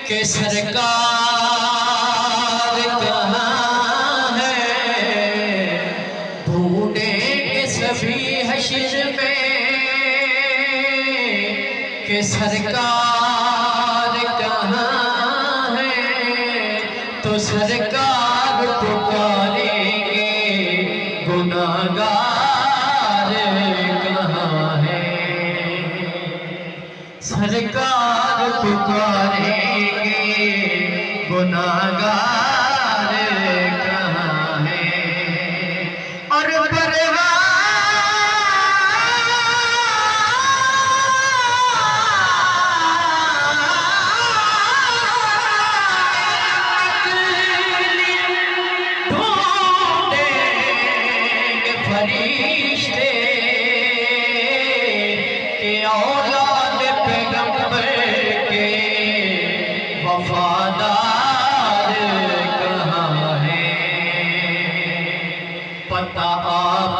کہ سرکار کہاں ہے، ڈھونڈیں گے سبھی حشر میں کہ سرکار کہاں ہے، تو سرکار پکاریں گے گناہگار کہاں ہے، سرکار پکاریں گے گناہگار کہاں ہے۔ اور فرشتے کہ اولاد پیغمبر کے وفادار کہاں ہے، پتہ آپ